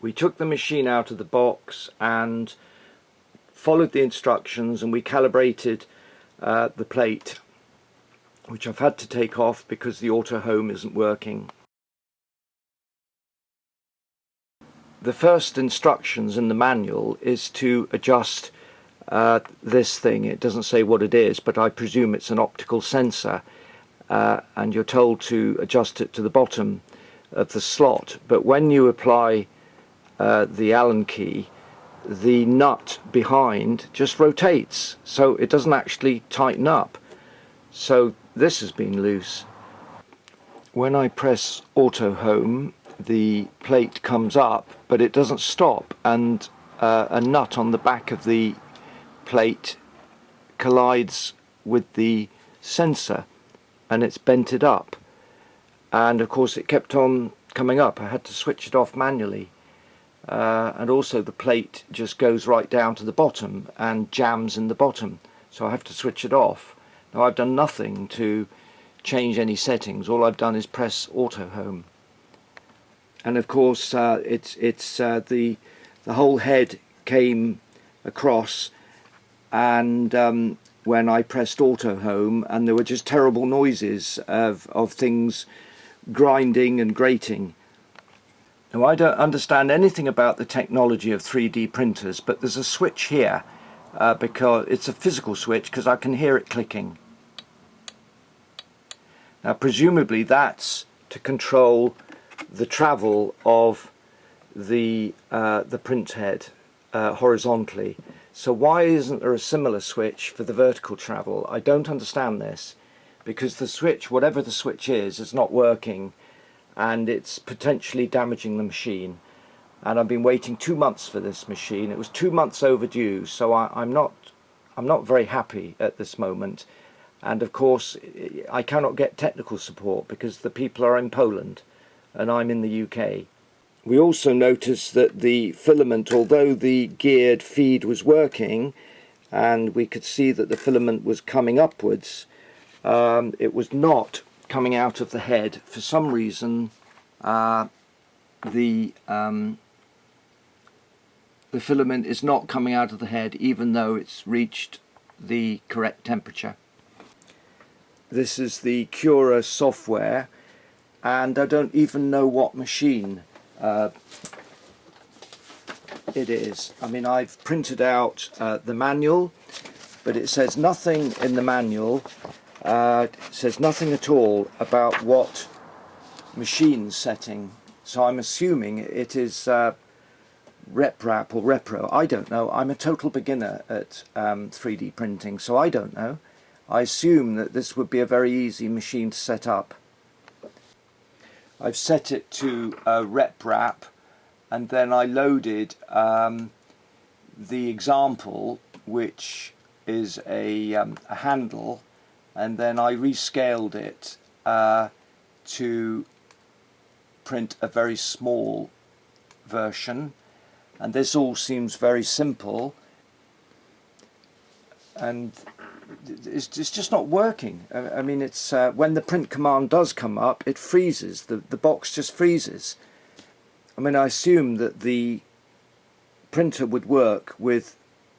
We took the machine out of the box and followed the instructions, and we calibrated the plate, which I've had to take off because the auto home isn't working. The first instructions in the manual is to adjust this thing. It doesn't say what it is, but I presume it's an optical sensor, and you're told to adjust it to the bottom of the slot. But when you apply the Allen key, the nut behind just rotates, so it doesn't actually tighten up. So this has been loose. When I press auto home, the plate comes up, but it doesn't stop, and a nut on the back of the plate collides with the sensor and it's bent it up, and of course it kept on coming up. I had to switch it off manually, and also the plate just goes right down to the bottom and jams in the bottom, so I have to switch it off. Now I've done nothing to change any settings. All I've done is press auto home, and of course the whole head came across, and when I pressed auto home, and there were just terrible noises of things grinding and grating. Now I don't understand anything about the technology of 3D printers, but there's a switch here because it's a physical switch, because I can hear it clicking. Now presumably that's to control the travel of the print head horizontally. So why isn't there a similar switch for the vertical travel? I don't understand this, because the switch, whatever the switch is not working, and it's potentially damaging the machine. And I've been waiting 2 months for this machine. It was 2 months overdue, so I'm not very happy at this moment. And of course I cannot get technical support because the people are in Poland and I'm in the UK. We also noticed that the filament, although the geared feed was working and we could see that the filament was coming upwards, it was not coming out of the head. For some reason the filament is not coming out of the head, even though it's reached the correct temperature. This is the Cura software, and I don't even know what machine it is. I mean, I've printed out the manual, but it says nothing in the manual. It says nothing at all about what machine setting. So I'm assuming it is RepRap or Repro. I don't know. I'm a total beginner at 3D printing, so I don't know. I assume that this would be a very easy machine to set up. I've set it to RepRap, and then I loaded the example, which is a handle, and then I rescaled it to print a very small version, and this all seems very simple, and it's just not working. I mean, it's when the print command does come up, it freezes. The box just freezes. I mean, I assume that the printer would work with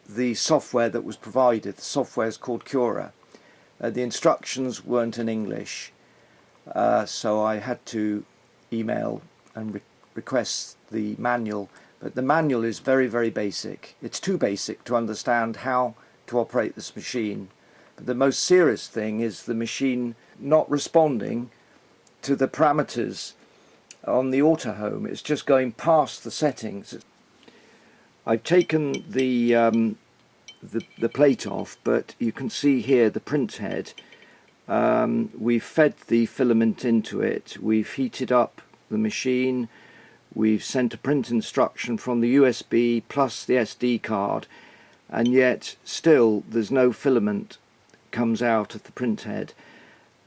the software that was provided. The software is called Cura. The instructions weren't in English, so I had to email and request the manual. But the manual is very, very basic. It's too basic to understand how to operate this machine. But the most serious thing is the machine not responding to the parameters on the auto home. It's just going past the settings. I've taken the plate off, but you can see here the print head. We've fed the filament into it. We've heated up the machine. We've sent a print instruction from the USB plus the SD card, and yet still there's no filament comes out of the print head,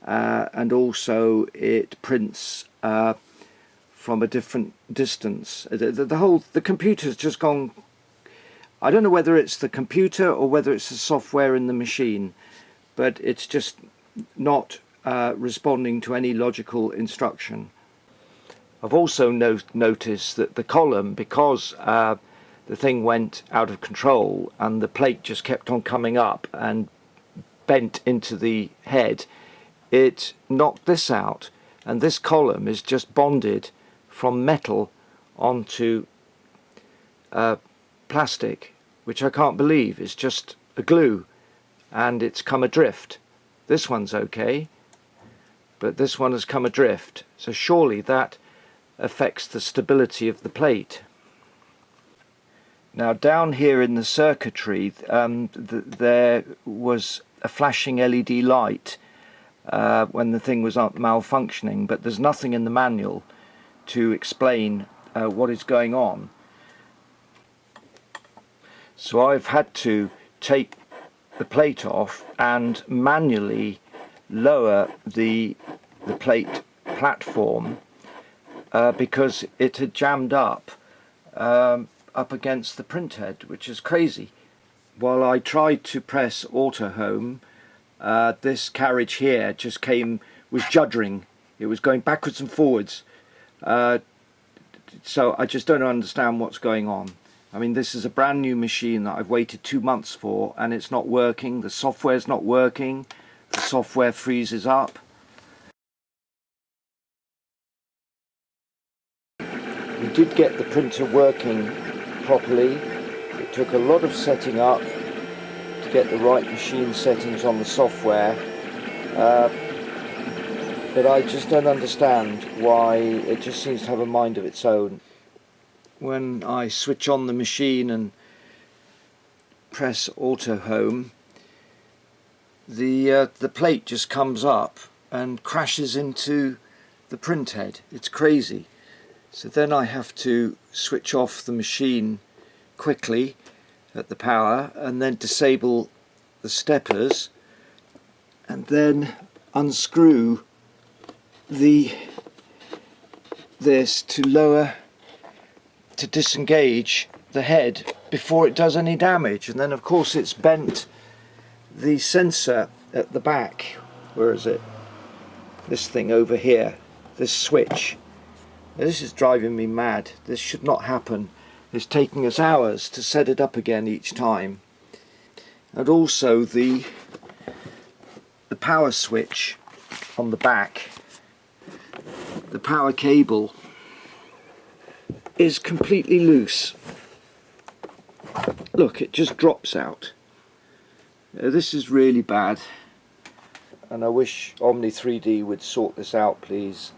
and also it prints from a different distance. The computer's just gone. I don't know whether it's the computer or whether it's the software in the machine, but it's just not responding to any logical instruction. I've also noticed that the column, because the thing went out of control and the plate just kept on coming up and bent into the head, it knocked this out, and this column is just bonded from metal onto plastic, which I can't believe. It's just a glue and it's come adrift. This one's okay, but this one has come adrift, so surely that affects the stability of the plate. Now down here in the circuitry there was a flashing LED light when the thing was malfunctioning, but there's nothing in the manual to explain what is going on. So I've had to take the plate off and manually lower the plate platform because it had jammed up against the printhead, which is crazy. While I tried to press auto home, this carriage here just was juddering. It was going backwards and forwards. So I just don't understand what's going on. I mean, this is a brand new machine that I've waited 2 months for, and it's not working. The software's not working. The software freezes up. We did get the printer working properly. It took a lot of setting up to get the right machine settings on the software, but I just don't understand why it just seems to have a mind of its own. When I switch on the machine and press auto home, the plate just comes up and crashes into the printhead. It's crazy. So then I have to switch off the machine quickly at the power and then disable the steppers and then unscrew this to disengage the head before it does any damage. And then of course it's bent the sensor at the back. Where is it? This thing over here, this switch. Now, this is driving me mad. This should not happen. It's taking us hours to set it up again each time. And also the power switch on the back, the power cable is completely loose. Look, it just drops out. This is really bad, and I wish Omni 3D would sort this out, please.